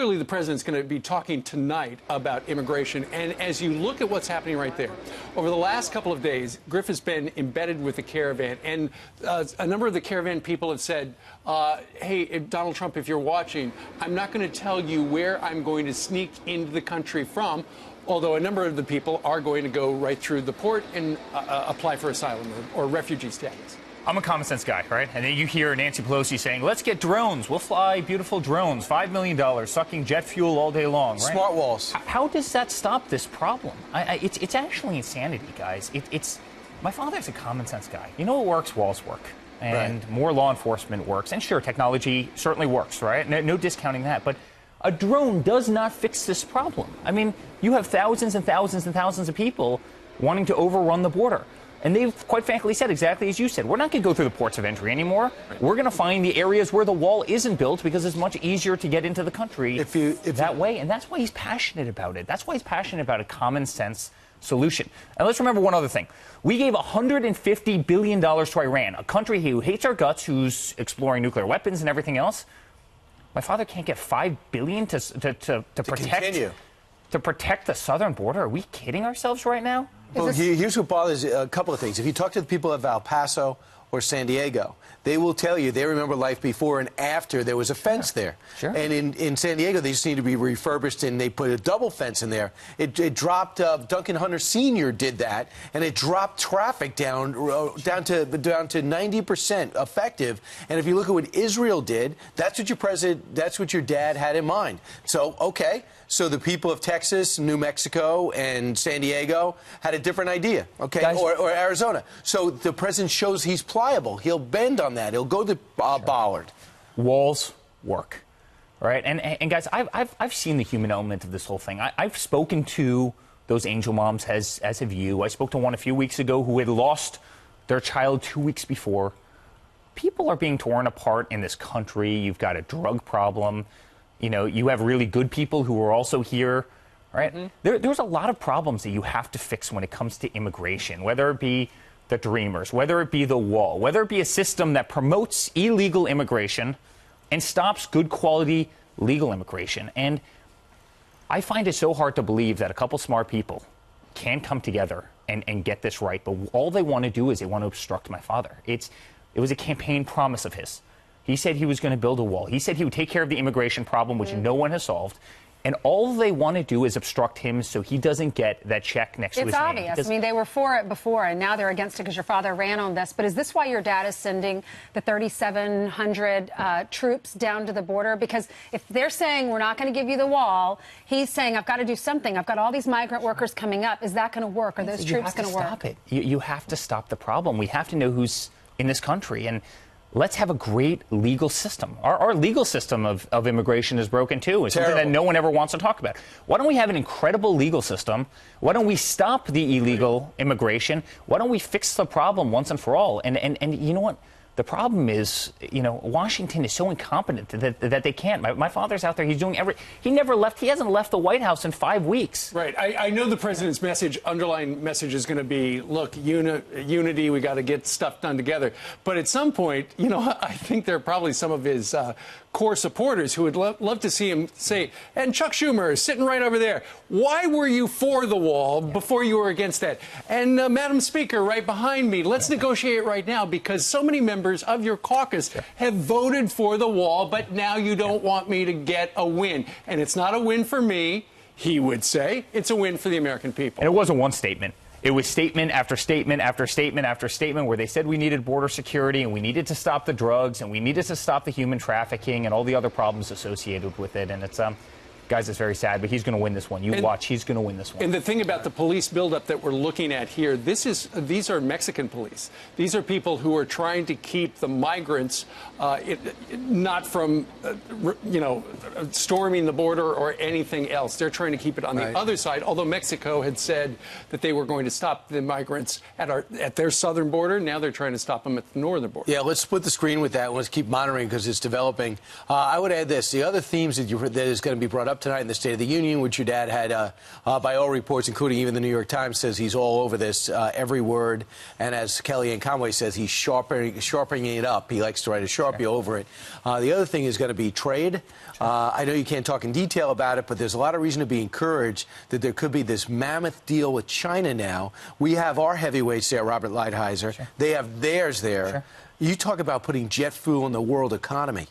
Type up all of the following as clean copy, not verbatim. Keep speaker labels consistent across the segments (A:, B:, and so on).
A: Clearly, the president's going to be talking tonight about immigration. And as you look at what's happening right there, over the last couple of days, Griff has been embedded with the caravan. And a number of the caravan people have said, hey, Donald Trump, if you're watching, I'm not going to tell you where I'm going to sneak into the country from, although a number of the people are going to go right through the port and apply for asylum or refugee status.
B: I'm a common sense guy, right? And then you hear Nancy Pelosi saying, let's get drones. We'll fly beautiful drones, $5 million, sucking jet fuel all day long, right?
C: Smart walls.
B: How does that stop this problem? It's actually insanity, guys. My father's a common sense guy. You know what works? Walls work. And more law enforcement works. And sure, technology certainly works, right? No discounting that. But a drone does not fix this problem. I mean, you have thousands and thousands and thousands of people wanting to overrun the border. And they've quite frankly said exactly as you said, we're not going to go through the ports of entry anymore. We're going to find the areas where the wall isn't built because it's much easier to get into the country that way. And that's why he's passionate about it. That's why he's passionate about a common sense solution. And let's remember one other thing. We gave $150 billion to Iran, a country who hates our guts, who's exploring nuclear weapons and everything else. My father can't get $5 billion to protect the southern border. Are we kidding ourselves right now?
C: Well, here's what bothers a couple of things. If you talk to the people of El Paso or San Diego, they will tell you they remember life before and after there was a fence there.
B: Sure.
C: And in San Diego, they just need to be refurbished, and they put a double fence in there. It dropped, Duncan Hunter Sr. did that, and it dropped traffic down to 90% effective. And if you look at what Israel did, that's what your dad had in mind. So, okay. So the people of Texas, New Mexico, and San Diego had a different idea, okay, or Arizona. So the president shows he's pliable. He'll bend on that. He'll go to Ballard.
B: Walls work, right? And guys, I've seen the human element of this whole thing. I've spoken to those angel moms, as have you. I spoke to one a few weeks ago who had lost their child 2 weeks before. People are being torn apart in this country. You've got a drug problem. You know, you have really good people who are also here, right? Mm-hmm. There's a lot of problems that you have to fix when it comes to immigration, whether it be the Dreamers, whether it be the wall, whether it be a system that promotes illegal immigration and stops good quality legal immigration. And I find it so hard to believe that a couple smart people can come together and get this right. But all they want to do is they want to obstruct my father. It was a campaign promise of his. He said he was going to build a wall. He said he would take care of the immigration problem, which no one has solved. And all they want to do is obstruct him so he doesn't get that check next to his name.
D: It's obvious. I mean, they were for it before, and now they're against it because your father ran on this. But is this why your dad is sending the 3,700 troops down to the border? Because if they're saying we're not going to give you the wall, he's saying I've got to do something. I've got all these migrant workers coming up. Is that going to work? Are those troops going to work?
B: Stop it. You have to stop the problem. We have to know who's in this country. And let's have a great legal system. Our legal system of immigration is broken, too. It's something that no one ever wants to talk about. Why don't we have an incredible legal system? Why don't we stop the illegal immigration? Why don't we fix the problem once and for all? And you know what? The problem is, you know, Washington is so incompetent that they can't. My father's out there. He's doing he never left. He hasn't left the White House in 5 weeks.
A: Right. I know the president's underlying message is going to be, look, unity. We got to get stuff done together. But at some point, you know, I think there are probably some of his core supporters who would love to see him say, and Chuck Schumer is sitting right over there. Why were you for the wall before you were against that? And Madam Speaker, right behind me, let's negotiate right now because so many members of your caucus have voted for the wall, but now you don't want me to get a win. And it's not a win for me, he would say. It's a win for the American people.
B: And it wasn't one statement. It was statement after statement after statement after statement where they said we needed border security and we needed to stop the drugs and we needed to stop the human trafficking and all the other problems associated with it. And it's guys, it's very sad, but he's going to win this one. Watch, he's going to win this one.
A: And the thing about the police buildup that we're looking at here, these are Mexican police. These are people who are trying to keep the migrants not from, storming the border or anything else. They're trying to keep it on the other side, although Mexico had said that they were going to stop the migrants at their southern border. Now they're trying to stop them at the northern border.
C: Yeah, let's split the screen with that. Let's keep monitoring because it's developing. I would add this. The other themes that is going to be brought up tonight in the State of the Union, which your dad had, by all reports, including even the New York Times, says he's all over this, every word. And as Kellyanne Conway says, he's sharpening it up. He likes to write a Sharpie over it. The other thing is going to be trade. I know you can't talk in detail about it, but there's a lot of reason to be encouraged that there could be this mammoth deal with China now. We have our heavyweights there, Robert Lighthizer. Sure. They have theirs there. Sure. You talk about putting jet fuel in the world economy.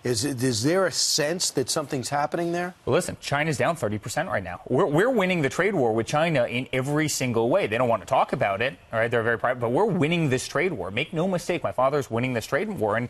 C: Is there a sense that something's happening there?
B: Well, listen, China's down 30% right now. We're winning the trade war with China in every single way. They don't want to talk about it, all right? They're very private, but we're winning this trade war. Make no mistake, my father's winning this trade war. And,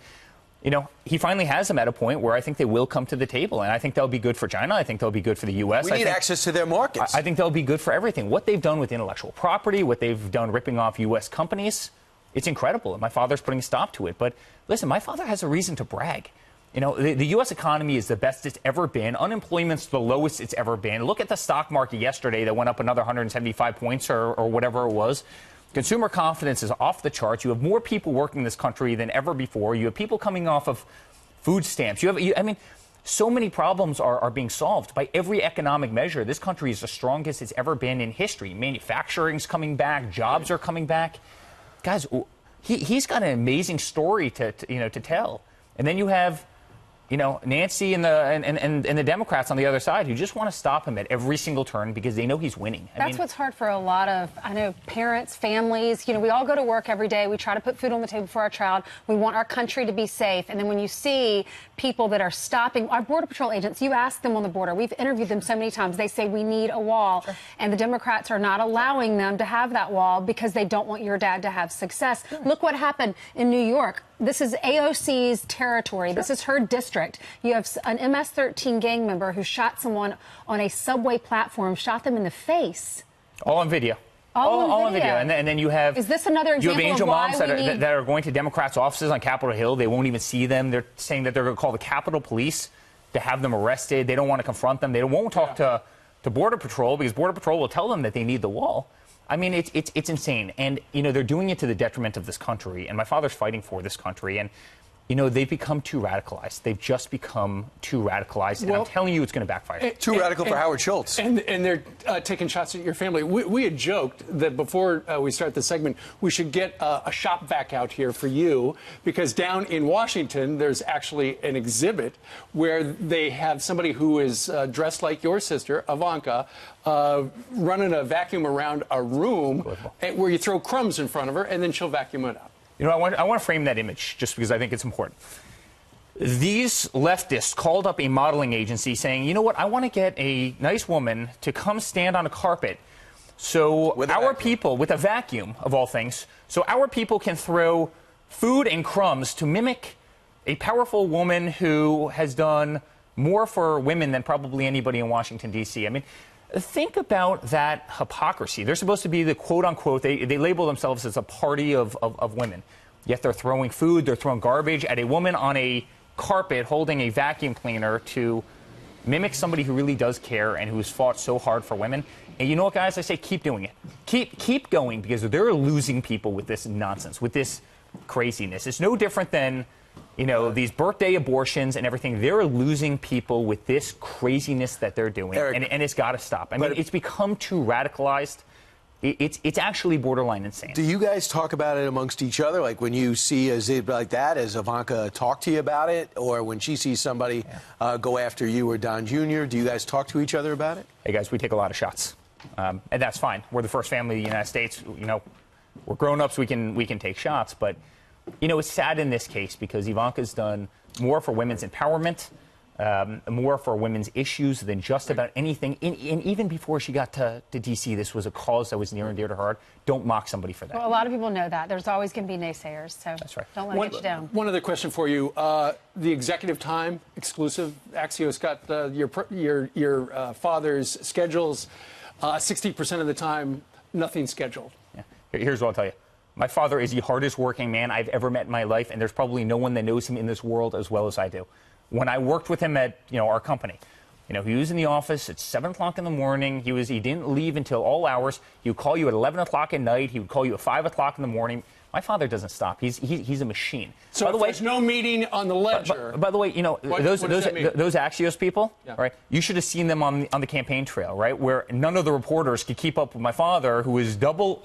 B: you know, he finally has them at a point where I think they will come to the table. And I think they'll be good for China. I think they'll be good for the U.S.
C: We need access to their markets.
B: I think they'll be good for everything. What they've done with intellectual property, what they've done ripping off U.S. companies, it's incredible. And my father's putting a stop to it. But listen, my father has a reason to brag. You know, the U.S. economy is the best it's ever been. Unemployment's the lowest it's ever been. Look at the stock market yesterday that went up another 175 points or whatever it was. Consumer confidence is off the charts. You have more people working in this country than ever before. You have people coming off of food stamps. I mean, so many problems are being solved by every economic measure. This country is the strongest it's ever been in history. Manufacturing's coming back. Jobs are coming back. Guys, he's got an amazing story to tell. And then you have, you know, Nancy and the Democrats on the other side who just want to stop him at every single turn because they know he's winning.
D: That's what's hard for a lot of, I know, parents, families. You know, we all go to work every day. We try to put food on the table for our child. We want our country to be safe. And then when you see people that are stopping, our Border Patrol agents, you ask them on the border. We've interviewed them so many times. They say we need a wall. Sure. And the Democrats are not allowing them to have that wall because they don't want your dad to have success. Sure. Look what happened in New York. This is AOC's territory. Sure. This is her district. You have an MS-13 gang member who shot someone on a subway platform, shot them in the face.
B: All on video.
D: All on video.
B: And then you have...
D: Is this another example
B: you have angel
D: of why
B: moms that are going to Democrats' offices on Capitol Hill. They won't even see them. They're saying that they're going to call the Capitol Police to have them arrested. They don't want to confront them. They won't talk to Border Patrol because Border Patrol will tell them that they need the wall. I mean, it's insane. And, you know, they're doing it to the detriment of this country. And my father's fighting for this country. And, you know, they've become too radicalized. They've just become too radicalized. And I'm telling you, it's going to backfire.
C: Too radical for Howard Schultz.
A: And they're taking shots at your family. We had joked that before we start the segment, we should get a shop vac out here for you, because down in Washington, there's actually an exhibit where they have somebody who is dressed like your sister, Ivanka, running a vacuum around a room where you throw crumbs in front of her, and then she'll vacuum it up.
B: You know, I want to frame that image just because I think it's important. These leftists called up a modeling agency saying, you know what, I want to get a nice woman to come stand on a carpet so our people, with a vacuum of all things, so our people can throw food and crumbs to mimic a powerful woman who has done more for women than probably anybody in Washington, D.C. I mean, think about that hypocrisy. They're supposed to be the quote-unquote, they label themselves as a party of women. Yet they're throwing food, they're throwing garbage at a woman on a carpet holding a vacuum cleaner to mimic somebody who really does care and who's fought so hard for women. And you know what, guys? I say keep doing it. Keep going, because they're losing people with this nonsense, with this craziness. It's no different than, you know, these birthday abortions and everything. They're losing people with this craziness that they're doing,
C: Eric,
B: and it's got to stop. I mean, it's become too radicalized. It's actually borderline insane.
C: Do you guys talk about it amongst each other? Like when you see a zib like that, has Ivanka talk to you about it? Or when she sees somebody go after you or Don Jr., do you guys talk to each other about it?
B: Hey, guys, we take a lot of shots, and that's fine. We're the first family in the United States. You know, we're grown-ups. We can take shots, but you know, it's sad in this case because Ivanka's done more for women's empowerment, more for women's issues than just about anything. And even before she got to D.C., this was a cause that was near and dear to her heart. Don't mock somebody for that.
D: Well, a lot of people know that. There's always going to be naysayers, so
B: that's right.
D: Don't let it get you down.
A: One other question for you. The executive time, exclusive, Axios got your father's schedules. 60% of the time, nothing scheduled.
B: Yeah. Here's what I'll tell you. My father is the hardest working man I've ever met in my life, and there's probably no one that knows him in this world as well as I do. When I worked with him at, you know, our company, you know, he was in the office at 7 o'clock in the morning. He didn't leave until all hours. He would call you at 11 o'clock at night. He would call you at 5 o'clock in the morning. My father doesn't stop. He's a machine.
A: So
B: by the
A: if
B: way,
A: there's no meeting on the ledger.
B: by the way, you know,
A: what
B: those
A: does that mean?
B: those Axios people,
A: Yeah.
B: right? You should have seen them on the campaign trail, right? Where none of the reporters could keep up with my father, who is double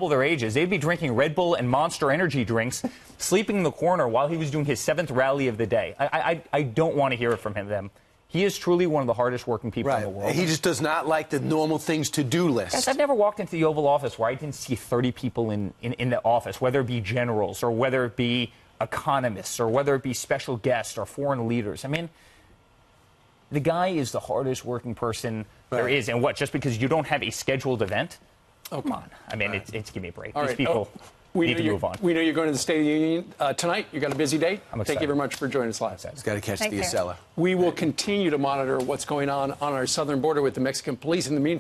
B: their ages. They'd be drinking Red Bull and Monster energy drinks, sleeping in the corner while he was doing his 7th rally of the day. I don't want to hear it from him. He is truly one of the hardest working people in the world.
C: He just does not like the normal things to do list.
B: Guys, I've never walked into the Oval Office where I didn't see 30 people in the office, whether it be generals or whether it be economists or whether it be special guests or foreign leaders. I mean, the guy is the hardest working person there is. And what, just because you don't have a scheduled event? Oh, come on. I mean, it's give me a break. These people need to move on.
A: We know you're going to the State of the Union tonight. You got a busy day.
B: I'm excited.
A: Thank you very much for joining us live.
C: He's got to catch
D: Thank
C: the
D: you.
C: Acela.
A: We will continue to monitor what's going on our southern border with the Mexican police. In the meantime,